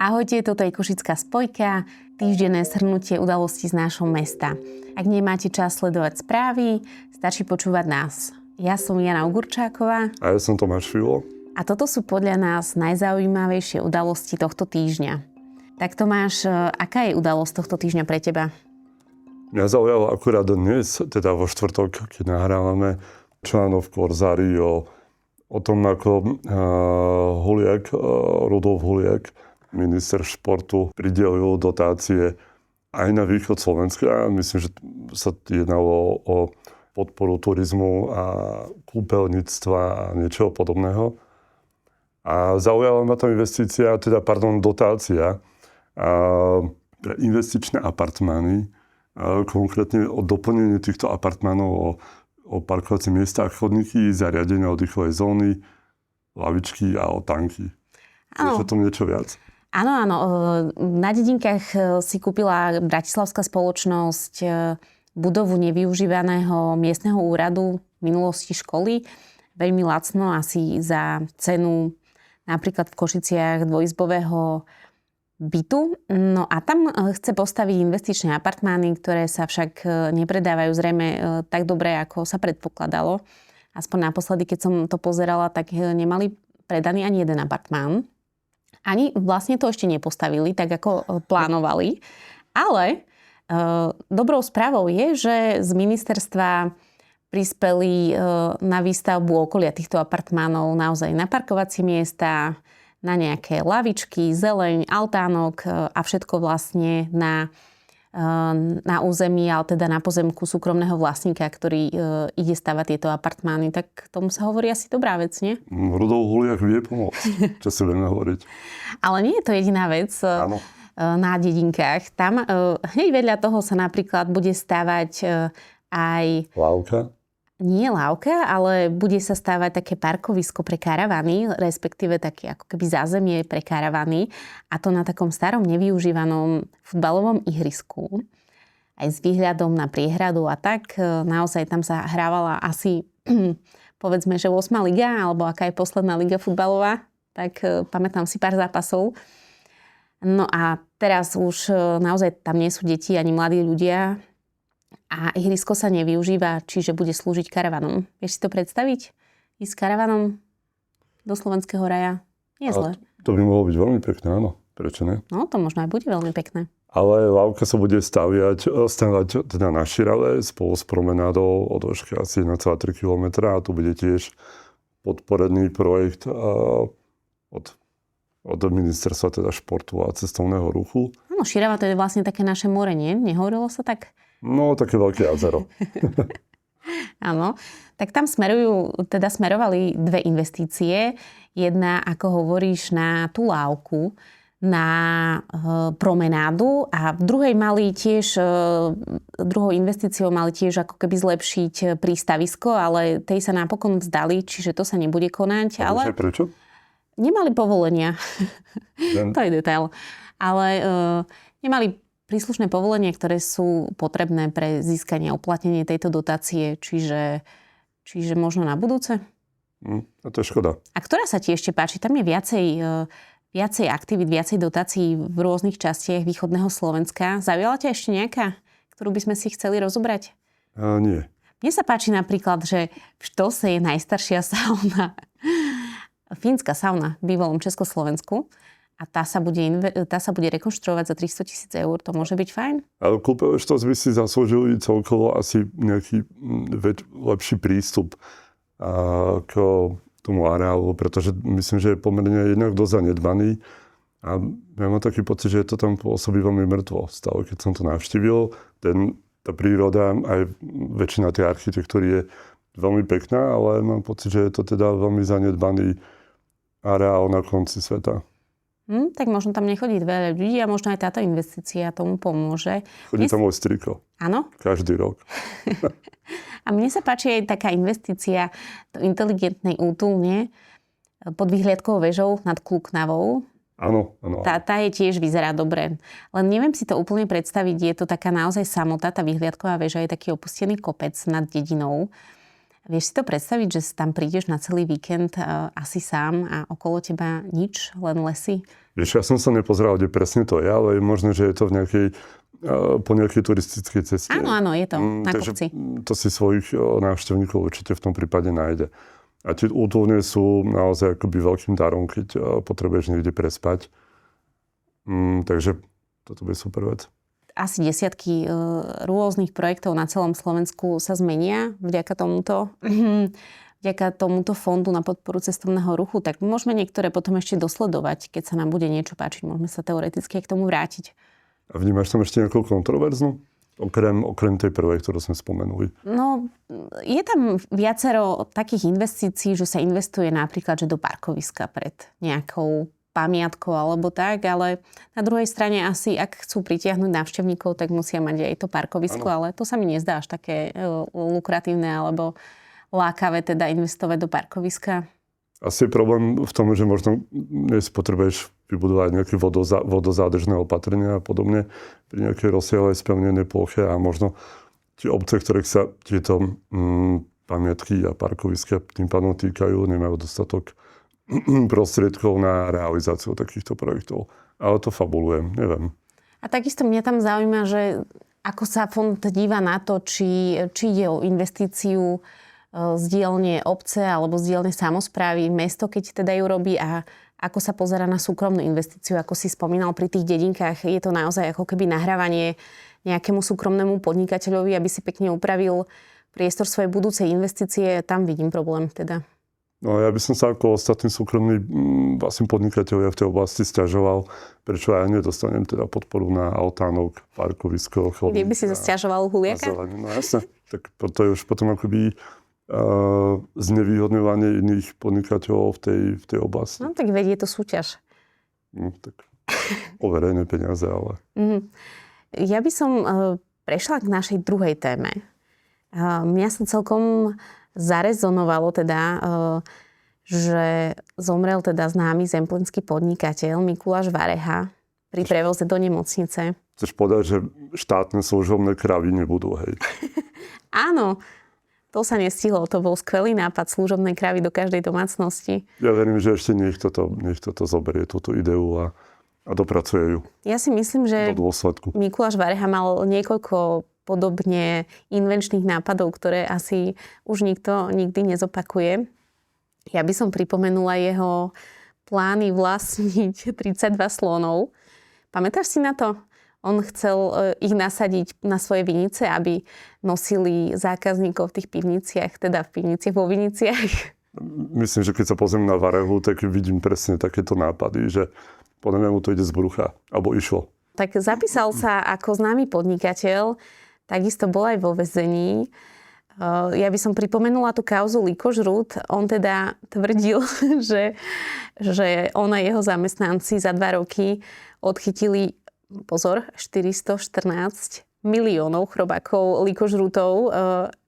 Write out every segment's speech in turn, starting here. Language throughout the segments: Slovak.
Ahojte, toto je Košická spojka, týždenné shrnutie udalostí z nášho mesta. Ak nemáte čas sledovať správy, stačí počúvať nás. Ja som Jana Ogurčáková. A ja som Tomáš Filo. A toto sú podľa nás najzaujímavejšie udalosti tohto týždňa. Tak Tomáš, aká je udalosť tohto týždňa pre teba? Mňa zaujalo akurát dnes, teda vo štvrtok, keď nahrávame článok v Korzári o tom, ako Rudolf Huliak, minister športu, pridelil dotácie aj na východ Slovenska. Myslím, že sa jednalo o podporu turizmu a kúpeľníctva a niečoho podobného. A zaujala ma tá dotácia pre investičné apartmány, konkrétne o doplnenie týchto apartmánov o parkovacie miesta, chodníky, zariadenia oddychovej zóny, lavičky a o tanky. Je to niečo viac? Áno. Na Dedinkách si kúpila bratislavská spoločnosť budovu nevyužívaného miestneho úradu v minulosti školy. Veľmi lacno, asi za cenu napríklad v Košiciach dvojizbového bytu. No a tam chce postaviť investičné apartmány, ktoré sa však nepredávajú zrejme tak dobre, ako sa predpokladalo. Aspoň naposledy, keď som to pozerala, tak nemali predaný ani jeden apartmán. Ani vlastne to ešte nepostavili, tak ako plánovali. Ale dobrou správou je, že z ministerstva prispeli na výstavbu okolia týchto apartmánov naozaj na parkovacie miesta, na nejaké lavičky, zeleň, altánok a všetko vlastne na území, ale teda na pozemku súkromného vlastníka, ktorý ide stavať tieto apartmány. Tak tomu sa hovorí asi dobrá vec, nie? Rudolf Huliak vie pomôcť, čo si budeme hovoriť. Ale nie je to jediná vec na Dedinkách. Tam hneď vedľa toho sa napríklad bude stavať aj... Lávka? Nie lávka, ale bude sa stávať také parkovisko pre karavany, respektíve také ako keby zázemie pre karavany. A to na takom starom nevyužívanom futbalovom ihrisku. Aj s výhľadom na priehradu a tak. Naozaj tam sa hrávala asi, povedzme, že 8. liga, alebo aká je posledná liga futbalová. Tak pamätám si pár zápasov. No a teraz už naozaj tam nie sú deti ani mladí ľudia. A ihrisko sa nevyužíva, čiže bude slúžiť karavanom. Vieš si to predstaviť? Ísť s karavanom do slovenského raja? Nie je zle. To by mohlo byť veľmi pekné, áno. Prečo ne? No, to možno aj bude veľmi pekné. Ale lávka sa bude stavať teda na Širave spolu s promenádou o dĺžke asi 1,3 km a tu bude tiež podporený projekt od ministerstva teda športu a cestovného ruchu. Áno, Širava to je vlastne také naše more, nie? Nehovorilo sa tak? No, také veľké jazero. Áno. Tak tam smerovali dve investície. Jedna, ako hovoríš, na tú lávku, na promenádu a v druhej druhou investíciou mali tiež ako keby zlepšiť prístavisko, ale tej sa napokon vzdali, čiže to sa nebude konať. A prečo? Nemali povolenia. To je detail. Ale nemali príslušné povolenia, ktoré sú potrebné pre získanie a uplatnenie tejto dotácie, čiže možno na budúce. A to je škoda. A ktorá sa ti ešte páči? Tam je viacej aktivít, viacej dotácií v rôznych častiach východného Slovenska. Zaujala ťa ešte nejaká, ktorú by sme si chceli rozobrať? Nie. Mne sa páči napríklad, že v Štose je najstaršia sauna. Fínska sauna v bývalom Československu. A tá sa bude rekonštruovať za 300 000 eur. To môže byť fajn? Ale kúpeľ Štos by si zaslúžili celkovo asi nejaký lepší prístup k tomu areálu, pretože myslím, že je pomerne jednak dosť zanedbaný. A ja mám taký pocit, že to tam pôsobí veľmi mŕtvo. Stále, keď som to navštívil, tá príroda, aj väčšina tej architektúry je veľmi pekná, ale mám pocit, že je to teda veľmi zanedbaný areál na konci sveta. Tak možno tam nechodí veľa ľudí a možno aj táto investícia tomu pomôže. Chodí tam môj striko. Áno? Každý rok. A mne sa páči aj taká investícia do inteligentnej útulne pod vyhliadkovou väžou nad Kluknavou. Áno. Tá je tiež vyzerá dobre. Len neviem si to úplne predstaviť. Je to taká naozaj samota. Tá vyhliadková väža je taký opustený kopec nad dedinou. Vieš si to predstaviť, že tam prídeš na celý víkend asi sám a okolo teba nič, len lesy? Vieš, ja som sa nepozeral, kde presne to je, ale je možné, že je to po nejakej turistickej ceste. Áno, je to na kopci. To si svojich návštevníkov určite v tom prípade nájde. A tie útulne sú naozaj akoby veľkým darom, keď potrebuješ niekde prespať. Takže toto bude super vec. Asi desiatky rôznych projektov na celom Slovensku sa zmenia vďaka tomuto fondu na podporu cestovného ruchu, tak môžeme niektoré potom ešte dosledovať, keď sa nám bude niečo páčiť. Môžeme sa teoreticky k tomu vrátiť. A vnímaš tam ešte nejakú kontroverznú? Okrem tej prvej, ktorú sme spomenuli. No, je tam viacero takých investícií, že sa investuje napríklad že do parkoviska pred nejakou pamiatkou alebo tak, ale na druhej strane asi, ak chcú pritiahnuť návštevníkov, tak musia mať aj to parkovisko, ale to sa mi nezdá až také lukratívne alebo lákavé teda investovať do parkoviska. Asi je problém v tom, že možno dnes potrebuješ vybudovať nejaké vodozádržné opatrenia a podobne pri nejakej rozsiahlej spevnenej ploche a možno tie obce, ktorých sa tieto pamiatky a parkoviska tým pádom týkajú, nemajú dostatok prostriedkov na realizáciu takýchto projektov. Ale to fabulujem, neviem. A takisto mňa tam zaujíma, že ako sa fond díva na to, či ide o investíciu z dielne obce alebo z dielne samosprávy, mesto, keď teda ju robí a ako sa pozerá na súkromnú investíciu, ako si spomínal pri tých dedinkách. Je to naozaj ako keby nahrávanie nejakému súkromnému podnikateľovi, aby si pekne upravil priestor svojej budúcej investície. Tam vidím problém teda. No ja by som sa ako ostatní súkromní vlastne podnikatelia v tej oblasti sťažoval, prečo aj nedostanem teda podporu na altánok, parkovisko, chodník. Kde by si sa sťažoval Huliaka? No jasne, tak to je už potom akoby znevýhodňovanie iných podnikateľov v tej oblasti. No tak vedie to súťaž. No tak o verejné peniaze, ale... Ja by som prešla k našej druhej téme. Mňa sa celkom zarezonovalo teda, že zomrel teda známy zemplínsky podnikateľ Mikuláš Vareha pri prevoze do nemocnice. Chceš povedať, že štátne služobné kravy nebudú, hej? Áno, to sa nestihlo. To bol skvelý nápad služobnej kravy do každej domácnosti. Ja verím, že ešte niekto to zoberie, túto ideu a dopracuje ju. Ja si myslím, že do dôsledku. Mikuláš Vareha mal niekoľko podobne invenčných nápadov, ktoré asi už nikto nikdy nezopakuje. Ja by som pripomenula jeho plány vlastniť 32 slonov. Pamätáš si na to? On chcel ich nasadiť na svoje vinice, aby nosili zákazníkov v tých pivniciach, teda v pivniciach, vo viniciach. Myslím, že keď sa pozriem na Varehu, tak vidím presne takéto nápady, že podľa mňa mu to ide z brucha, alebo išlo. Tak zapísal sa ako známy podnikateľ, takisto bol aj vo väzení. Ja by som pripomenula tú kauzu Likožrút. On teda tvrdil, že on a jeho zamestnanci za 2 roky odchytili, pozor, 414 miliónov chrobákov likožrútov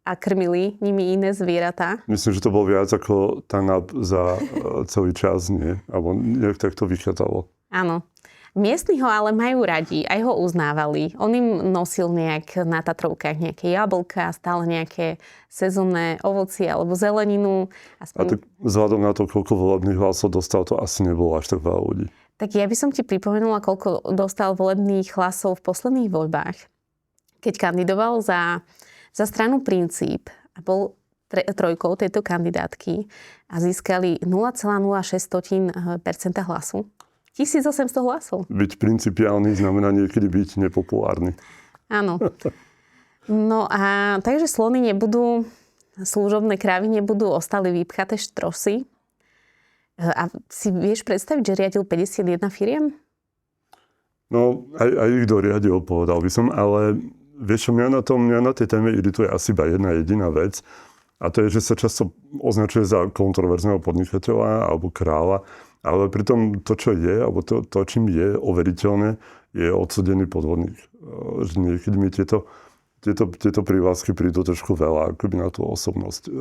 a krmili nimi iné zvieratá. Myslím, že to bol viac ako TANAP za celý čas, nie? Alebo nejak tak to vychádzalo. Áno. Miestni ho ale majú radi, aj ho uznávali. On im nosil nejak na Tatrovkách nejaké jablka, stále nejaké sezónne ovocie alebo zeleninu. A tak vzhľadom na to, koľko volebných hlasov dostal, to asi nebolo až tak veľa ľudí. Tak ja by som ti pripomenula, koľko dostal volebných hlasov v posledných voľbách. Keď kandidoval za stranu Princíp a bol trojkou tejto kandidátky a získali 0,06% hlasu. 1800 hlasov. Byť principiálny znamená niekedy byť nepopulárny. Áno. No a takže slony nebudú, služobné krávy nebudú, ostali vypchaté štrosy. A si vieš predstaviť, že riadil 51 firiem? No, aj ich doriadil, povedal by som, ale vieš čo, mňa na tej téme irituje asi iba jedna jediná vec. A to je, že sa často označuje za kontroverzného podnikateľa alebo kráľa. Ale pritom to, čo je, alebo to čím je overiteľné, je odsudený podvodník. Že niekedy mi tieto prívlasky prídu trošku veľa akoby na tú osobnosť.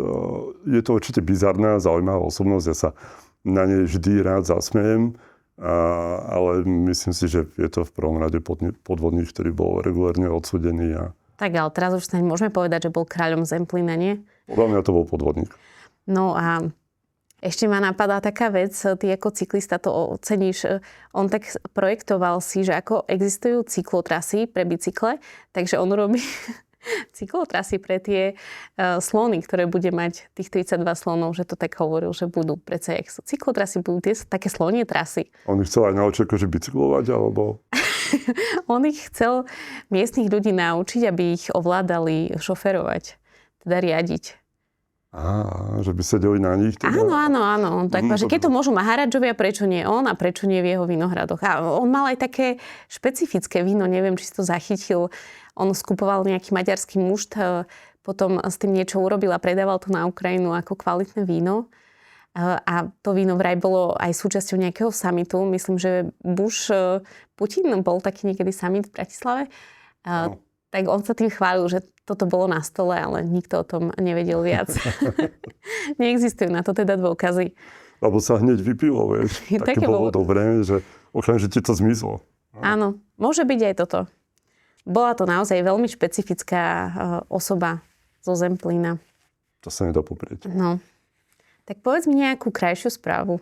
Je to určite bizarná, zaujímavá osobnosť. Ja sa na nej vždy rád zasmejem, ale myslím si, že je to v prvom rade podvodník, ktorý bol regulárne odsudený. Tak ale teraz už sa môžeme povedať, že bol kráľom Zemplína, nie? Podľa mňa to bol podvodník. No a ešte ma napadá taká vec, ty ako cyklista to oceníš, on tak projektoval si, že ako existujú cyklotrasy pre bicykle, takže on robí cyklotrasy pre tie slony, ktoré bude mať tých 32 slonov, že to tak hovoril, že budú. Predsa, jak sú cyklotrasy, budú tie také slonie trasy. On ich chcel aj naučiť akože bicyklovať, alebo... On ich chcel miestnych ľudí naučiť, aby ich ovládali šoferovať, teda riadiť. Že by sedeli na nich? Teda... Áno. Tak, že keď to môžu Maharadžovia, prečo nie on a prečo nie v jeho vinohradoch? A on mal aj také špecifické víno, neviem, či si to zachytil. On skupoval nejaký maďarský mušt, potom s tým niečo urobil a predával to na Ukrajinu ako kvalitné víno. A to víno vraj bolo aj súčasťou nejakého summitu. Myslím, že Putin bol taký niekedy summit v Bratislave. Tak on sa tým chválil, že toto bolo na stole, ale nikto o tom nevedel viac. Neexistujú na to teda dôkazy. Lebo sa hneď vypilo, vieš. Také bolo dobré, že okamžite to zmizlo. Áno, môže byť aj toto. Bola to naozaj veľmi špecifická osoba zo Zemplína. To sa nedá poprieť. No. Tak povedz mi nejakú krajšiu správu.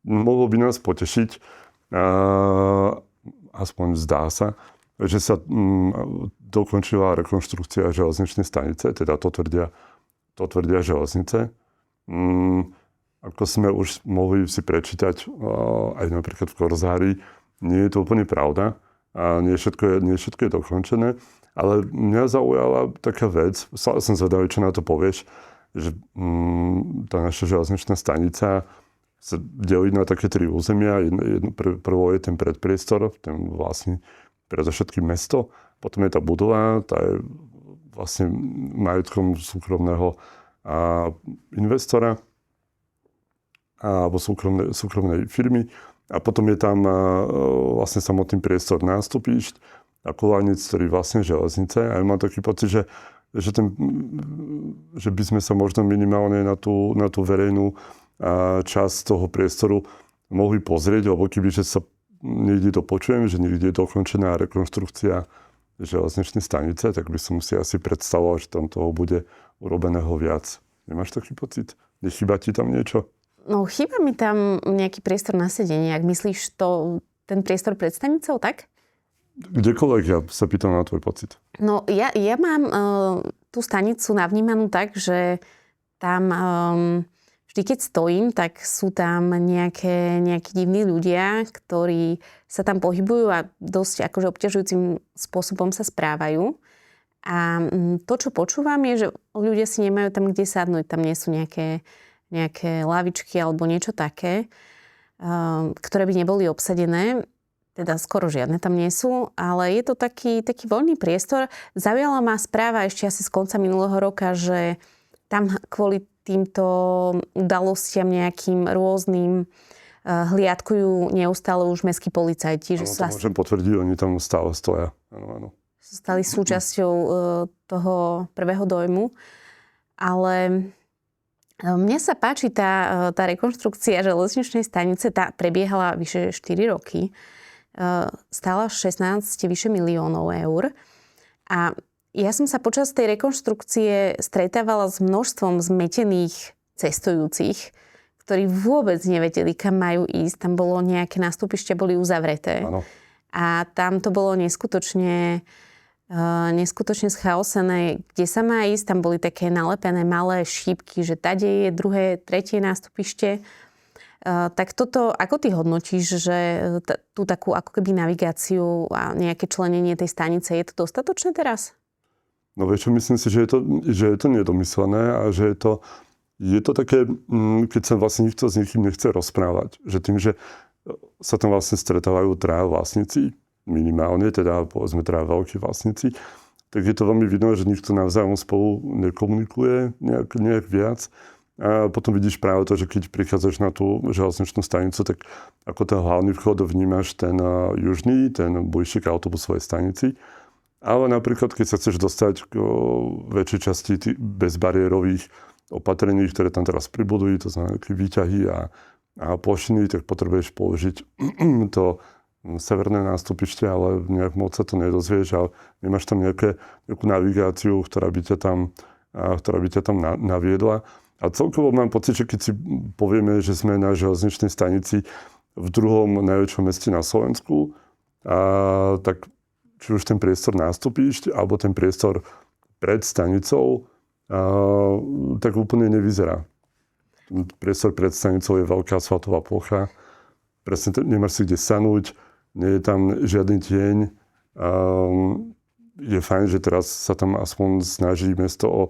Mohlo by nás potešiť, aspoň zdá sa, že sa dokončila rekonštrukcia železničnej stanice, teda to tvrdia železnice. Ako sme už mohli si prečítať aj napríklad v Korzári, nie je to úplne pravda. A nie všetko je dokončené. Ale mňa zaujala taká vec, som zvedavý, čo na to povieš, že tá naša železničná stanica sa delí na také 3 územia. Prvo je ten predpriestor, ten vlastne predovšetkým mesto. Potom je tá budova, tá je vlastne majetkom súkromného investora alebo súkromnej firmy. A potom je tam vlastne samotný priestor nástupišť a koľajnic, ktorý vlastne železnice. A ja mám taký pocit, že by sme sa možno minimálne na tú verejnú časť toho priestoru mohli pozrieť, lebo kebyže sa niekde dopočujem, že niekde je dokončená rekonštrukcia železničnej stanice, tak by som si asi predstavoval, že tam toho bude urobeného viac. Nemáš taký pocit? Nechýba ti tam niečo? No, chýba mi tam nejaký priestor na sedenie. Ak myslíš ten priestor pred stanicou, tak? Kdekoľvek, ja sa pýtam na tvoj pocit. No, ja mám tú stanicu navnímanú tak, že tam vždy, keď stojím, tak sú tam nejakí divní ľudia, ktorí sa tam pohybujú a dosť akože obťažujúcim spôsobom sa správajú. A to, čo počúvam, je, že ľudia si nemajú tam kde sadnúť. Tam nie sú nejaké lavičky alebo niečo také, ktoré by neboli obsadené. Teda skoro žiadne tam nie sú, ale je to taký voľný priestor. Zaujala ma správa ešte asi z konca minulého roka, že tam kvôli týmto udalostiam nejakým rôznym hliadkujú neustále už mestskí policajti. Áno, to môžem potvrdiť, oni tam stále stoja. Áno. Stali súčasťou toho prvého dojmu. Ale mne sa páči tá rekonštrukcia železničnej stanice, tá prebiehala vyše 4 roky. Stála 16 vyše miliónov eur. A ja som sa počas tej rekonštrukcie stretávala s množstvom zmetených cestujúcich, ktorí vôbec nevedeli, kam majú ísť. Tam bolo nejaké nástupište, boli uzavreté. Áno. A tam to bolo neskutočne schaosené, kde sa má ísť. Tam boli také nalepené malé šípky, že tade je druhé, tretie nástupište. Tak toto, ako ty hodnotíš, že tú takú ako keby navigáciu a nejaké členenie tej stanice, je to dostatočné teraz? No vieš čo, myslím si, že je to nedomyslené a že je to také, keď sa vlastne nikto s nikým nechce rozprávať. Že tým, že sa tam vlastne stretávajú traja vlastníci, minimálne, teda povedzme traja veľkí vlastníci, tak je to veľmi vidno, že nikto navzájom spolu nekomunikuje nejak viac. A potom vidíš práve to, že keď prichádzaš na tú železničnú stanicu, tak ako ten hlavný vchod vnímaš ten južný, ten bližšie k autobusovej stanici. Ale napríklad, keď sa chceš dostať k väčšej časti bezbariérových opatrení, ktoré tam teraz pribudujú, to znamená výťahy a plošiny, tak potrebuješ položiť to severné nástupište, ale nejak moc sa to nedozvieš a nemáš tam nejakú navigáciu, ktorá by ťa tam ktorá by ťa tam naviedla. A celkovo mám pocit, že keď si povieme, že sme na železničnej stanici v druhom najväčšom meste na Slovensku, tak či už ten priestor nástupišť, alebo ten priestor pred stanicou, tak úplne nevyzerá. Priestor pred stanicou je veľká asfaltová plocha, presne nemáš si kde sanúť, nie je tam žiadny tieň. Je fajn, že teraz sa tam aspoň snaží mesto o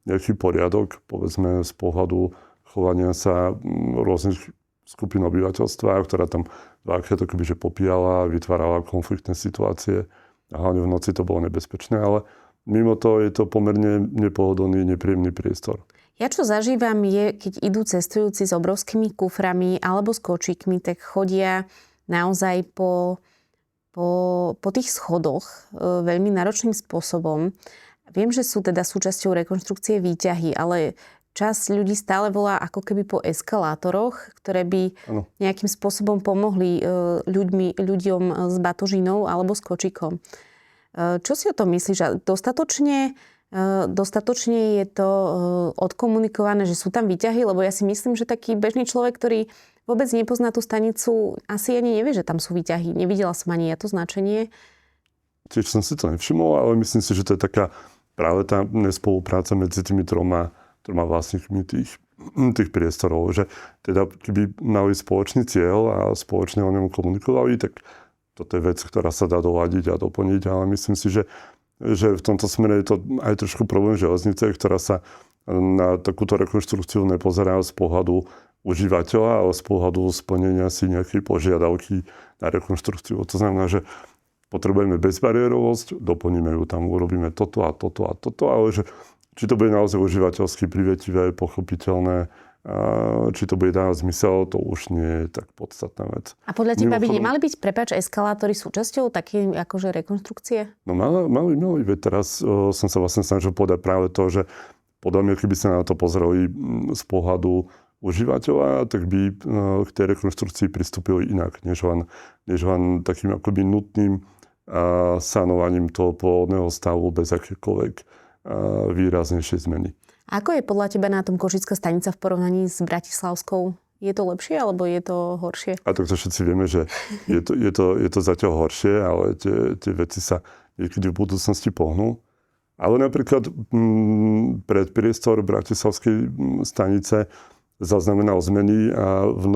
nejaký poriadok, povedzme z pohľadu chovania sa rôznych skupín obyvateľstva, ktorá tam dvakrát akoby popíjala, vytvárala konfliktné situácie. A hlavne v noci to bolo nebezpečné, ale mimo to je to pomerne nepohodlný, nepríjemný priestor. Ja čo zažívam je, keď idú cestujúci s obrovskými kuframi alebo s kočíkmi, tak chodia naozaj po tých schodoch veľmi náročným spôsobom. Viem, že sú teda súčasťou rekonštrukcie výťahy, ale časť ľudí stále volá ako keby po eskalátoroch, ktoré by nejakým spôsobom pomohli ľuďom s batožinou alebo s kočikom. Čo si o tom myslíš? Dostatočne je to odkomunikované, že sú tam výťahy? Lebo ja si myslím, že taký bežný človek, ktorý vôbec nepozná tú stanicu, asi ani nevie, že tam sú výťahy. Nevidela som ani ja to značenie. Tiež som si to nevšimol, ale myslím si, že to je taká práve tá nespolupráca medzi tými troma vlastníkmi tých priestorov. Že teda keby mali spoločný cieľ a spoločne o ňom komunikovali, tak toto je vec, ktorá sa dá doladiť a doplniť, ale myslím si, že v tomto smere je to aj trošku problém železnice, ktorá sa na takúto rekonštrukciu nepozerá z pohľadu užívateľa, ale z pohľadu splnenia si nejakej požiadavky na rekonštrukciu. To znamená, že potrebujeme bezbariérovosť, doplníme ju tam, urobíme toto a toto a toto, ale že či to bude naozaj užívateľsky privetivé, pochopiteľné, či to bude dávať zmysel, to už nie je tak podstatná vec. A podľa teba by nemali byť, eskalátory súčasťou také akože rekonštrukcie? No mali, veď teraz som sa vlastne snažil povedať práve to, že podľa mňa, keby sa na to pozreli z pohľadu užívateľa, tak by k tej rekonštrukcii pristúpili inak, než len takým akoby nutným sanovaním toho pôvodného stavu bez akékoľvek výraznejšej zmeny. A ako je podľa teba na tom Košická stanica v porovnaní s Bratislavskou? Je to lepšie alebo je to horšie? A tak to všetci vieme, že je to zatiaľ horšie, ale tie veci sa niekedy v budúcnosti pohnú. Ale napríklad predpriestor Bratislavskej stanice zaznamenal zmeny a v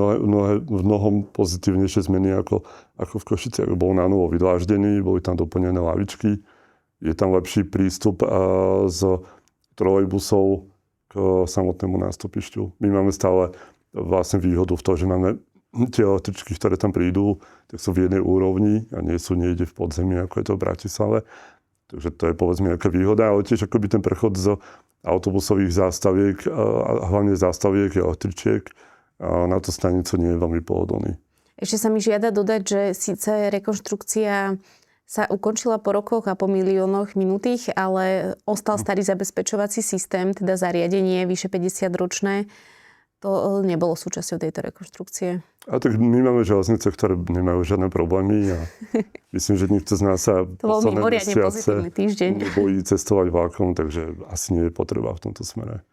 mnohom pozitívnejšie zmeny ako v Košiciach. Bol na novo vydláždený, boli tam doplnené lavičky, je tam lepší prístup z trolejbusov k samotnému nástupišťu. My máme stále vlastne výhodu v tom, že máme tie električky, ktoré tam prídu, tak sú v jednej úrovni a nie sú niekde v podzemí, ako je to v Bratislave. Takže to je povedzme nejaká výhoda, ale tiež akoby ten prechod z autobusových zástaviek a hlavne zástaviek električiek na tú stanicu nie je veľmi pohodlný. Ešte sa mi žiada dodať, že síce rekonštrukcia sa ukončila po rokoch a po miliónoch minutých, ale ostal starý zabezpečovací systém, teda zariadenie vyše 50-ročné. To nebolo súčasťou tejto rekonštrukcie. A tak my máme železnice, ktoré nemajú žiadne problémy a myslím, že nikto z nás sa posledné mesiace nebojí cestovať vlákom, takže asi nie je potreba v tomto smere.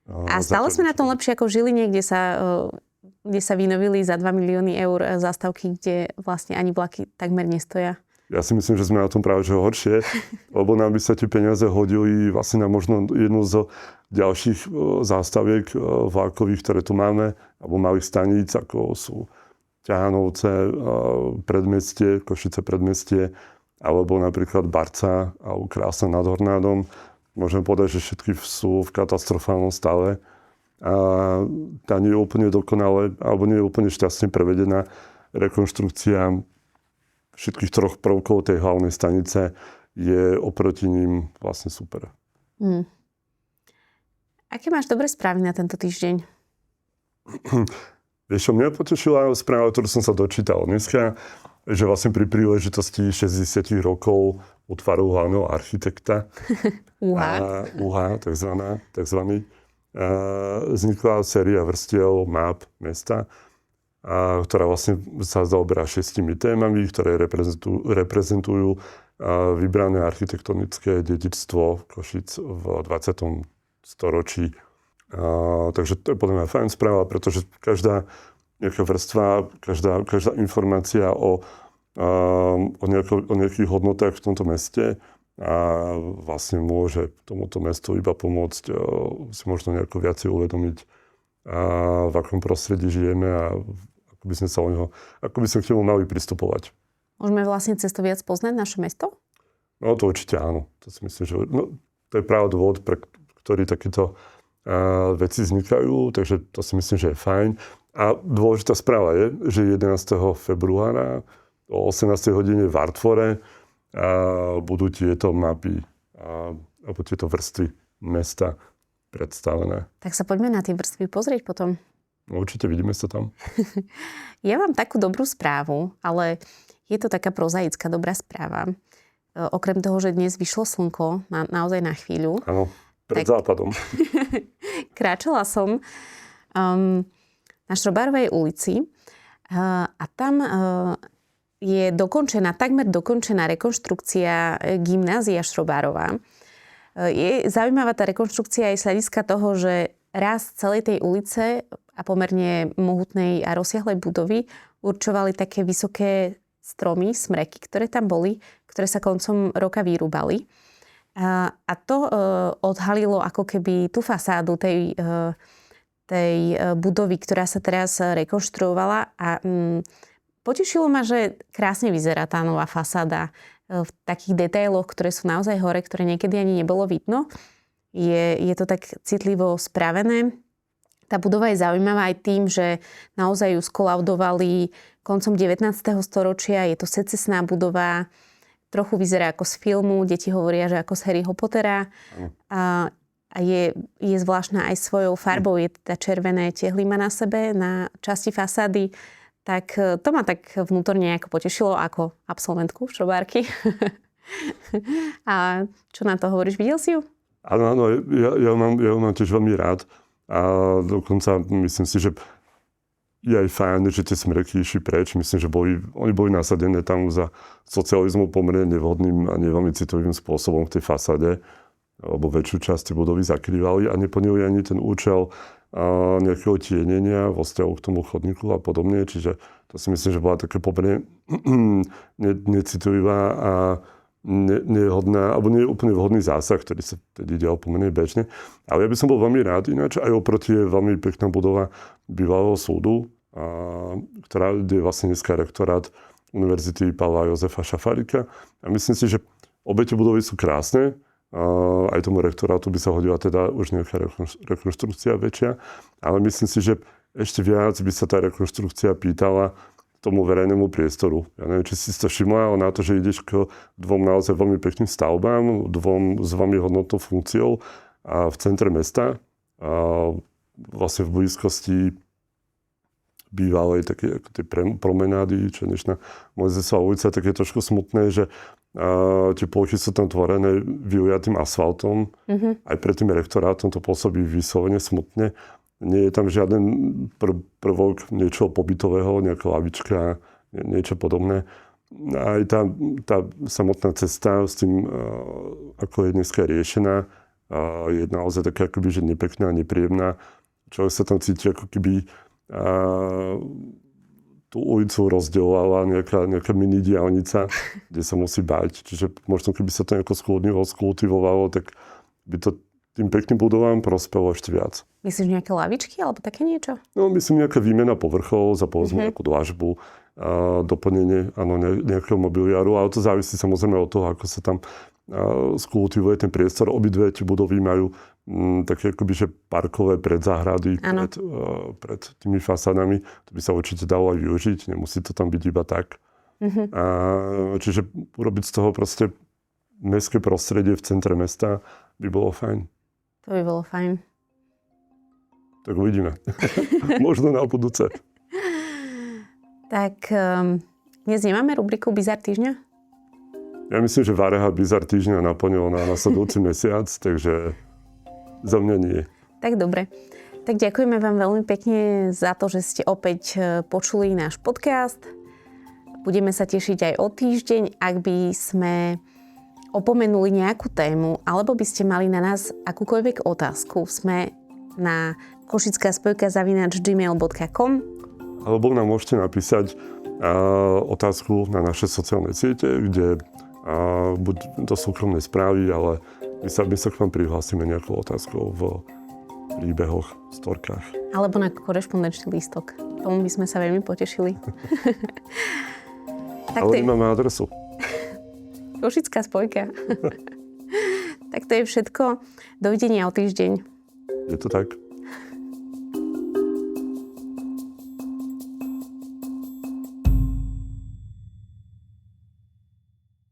A stále sme na tom lepšie ako v Žiline, kde sa vynovili za 2 milióny eur zastávky, kde vlastne ani vlaky takmer nestoja. Ja si myslím, že sme na tom práve že horšie, lebo nám by sa tie peniaze hodili vlastne na možno jednu z ďalších zástaviek vlákových, ktoré tu máme, alebo malých staníc, ako sú Ťahanovce, Predmestie, Košice Predmestie, alebo napríklad Barca alebo Krásna nad Hornádom. Môžeme povedať, že všetky sú v katastrofálnom stave a tá nie je úplne dokonale, alebo nie je úplne šťastne prevedená rekonštrukcia všetkých troch prvkov tej hlavnej stanice je oproti ním vlastne super. Aké máš dobré správy na tento týždeň? Vieš čo, mňa potešila správa, ktorú som sa dočítal dneska, že vlastne pri príležitosti 60 rokov útvaru hlavného architekta UHA, takzvaný, vznikla séria vrstiev map mesta, ktorá vlastne sa zaoberá 6 témami, ktoré reprezentujú vybrané architektonické dedičstvo Košic v 20. storočí. Takže to je podľa mňa fajn správa, pretože každá nejaká vrstva, každá informácia o nejakých hodnotách v tomto meste a vlastne môže tomuto mestu iba pomôcť si možno nejako viacej uvedomiť, v akom prostredí žijeme a ako by sme k nemu mali pristupovať. Môžeme vlastne cez to viac poznať naše mesto? No to určite áno. To si myslím, že to je práve dôvod, pre ktorý takéto veci vznikajú, takže to si myslím, že je fajn. A dôležitá správa je, že 11. februára o 18. hodine v Artfore budú tieto mapy alebo tieto vrstvy mesta predstavené. Tak sa poďme na tie vrstvy pozrieť potom. No, určite vidíme sa tam. Ja mám takú dobrú správu, ale je to taká prozaická dobrá správa. Okrem toho, že dnes vyšlo slnko naozaj na chvíľu. Áno, pred západom. Kráčala som na Šrobárovej ulici a tam je takmer dokončená rekonštrukcia gymnázia Šrobárova. Je zaujímavá tá rekonštrukcia aj z hľadiska toho, že rast celej tej ulice a pomerne mohutnej a rozsiahlej budovy určovali také vysoké stromy, smreky, ktoré tam boli, ktoré sa koncom roka vyrúbali. A to odhalilo ako keby tú fasádu tej budovy, ktorá sa teraz rekonštruovala. A potešilo ma, že krásne vyzerá tá nová fasáda v takých detailoch, ktoré sú naozaj hore, ktoré niekedy ani nebolo vidno. Je to tak citlivo spravené. Tá budova je zaujímavá aj tým, že naozaj ju skolaudovali koncom 19. storočia. Je to secesná budova, trochu vyzerá ako z filmu, deti hovoria, že ako z Harryho Pottera. A je zvláštna aj svojou farbou, je teda červené tehly má na sebe, na časti fasády. Tak to ma tak vnútorne ako potešilo ako absolventku šrobárky. A čo na to hovoríš? Videl si ju? Áno, ja mám tiež veľmi rád. A dokonca myslím si, že je aj fajn, že tie smreky išli preč. Myslím, že oni boli nasadené tam za socializmu pomerne nevhodným a neveľmi citovým spôsobom v tej fasáde, lebo väčšiu časť budovy zakrývali a neplnili ani ten účel nejakého tienenia vo vzťahu k tomu chodníku a podobne. Čiže to si myslím, že bola také pomerne necitlivá a nehodná, alebo nie je úplne vhodný zásah, ktorý sa tedy dial pomerne bežne. Ale ja by som bol veľmi rád ináč, aj oproti je veľmi pekná budova bývalého súdu, ktorá je vlastne dneska rektorát Univerzity Pavla Jozefa Šafárika. A myslím si, že obe tie budovy sú krásne. Aj tomu rektorátu by sa hodila teda už nejaká rekonštrukcia väčšia. Ale myslím si, že ešte viac by sa tá rekonštrukcia pýtala tomu verejnému priestoru. Ja neviem, či si to všimla, ale na to, že ideš k dvom naozaj veľmi pekným stavbám, dvom s veľmi hodnotnou funkciou a v centre mesta, a vlastne v blízkosti bývalej také ako tie promenády, čo dnešná Mojzesova ulica, tak je trošku smutné, že tie plochy sú tam tvorené vyujatým asfaltom. Aj pred tým rektorátom to pôsobí vyslovene smutne. Nie je tam žiaden prvok niečoho pobytového, nejaká lavička, niečo podobné. Aj tá samotná cesta s tým, ako je dneska riešená, je naozaj taká akoby, že nepekná, nepríjemná. Človek sa tam cíti, ako keby tú ulicu rozdeľovala nejaká mini diaľnica, kde sa musí bať. Čiže možno keby sa to nejako skultivovalo, tak by to tým pekným budovám prospelo ešte viac. Myslíš nejaké lavičky alebo také niečo? No, myslím nejaká výmena povrchov za povedzme nejakú dlažbu, doplnenie nejakého mobiliáru, ale to závisí samozrejme od toho, ako sa tam skultivuje ten priestor. Obidve tie budovy majú také akoby, že parkové predzáhrady pred tými fasádami. To by sa určite dalo aj využiť, nemusí to tam byť iba tak. Čiže urobiť z toho proste mestské prostredie v centre mesta by bolo fajn. To by bolo fajn. Tak uvidíme. Možno na budúce. Tak dnes nemáme rubriku Bizár týždňa? Ja myslím, že Vareha Bizár týždňa naplnilo na nasledujúci mesiac, takže za mňa nie. Tak dobre. Tak ďakujeme vám veľmi pekne za to, že ste opäť počuli náš podcast. Budeme sa tešiť aj o týždeň, ak by sme opomenuli nejakú tému, alebo by ste mali na nás akúkoľvek otázku, sme na košickaspojka@gmail.com. Alebo nám môžete napísať otázku na naše sociálne siete, kde buď do súkromnej správy, ale my sa k vám prihlásime nejakou otázkou v príbehoch, storkách. Alebo na korešpondenčný lístok. Tomu by sme sa veľmi potešili. Ale nemáme adresu. Košická spojka. Tak to je všetko. Dovidenia o týždeň. Je to tak.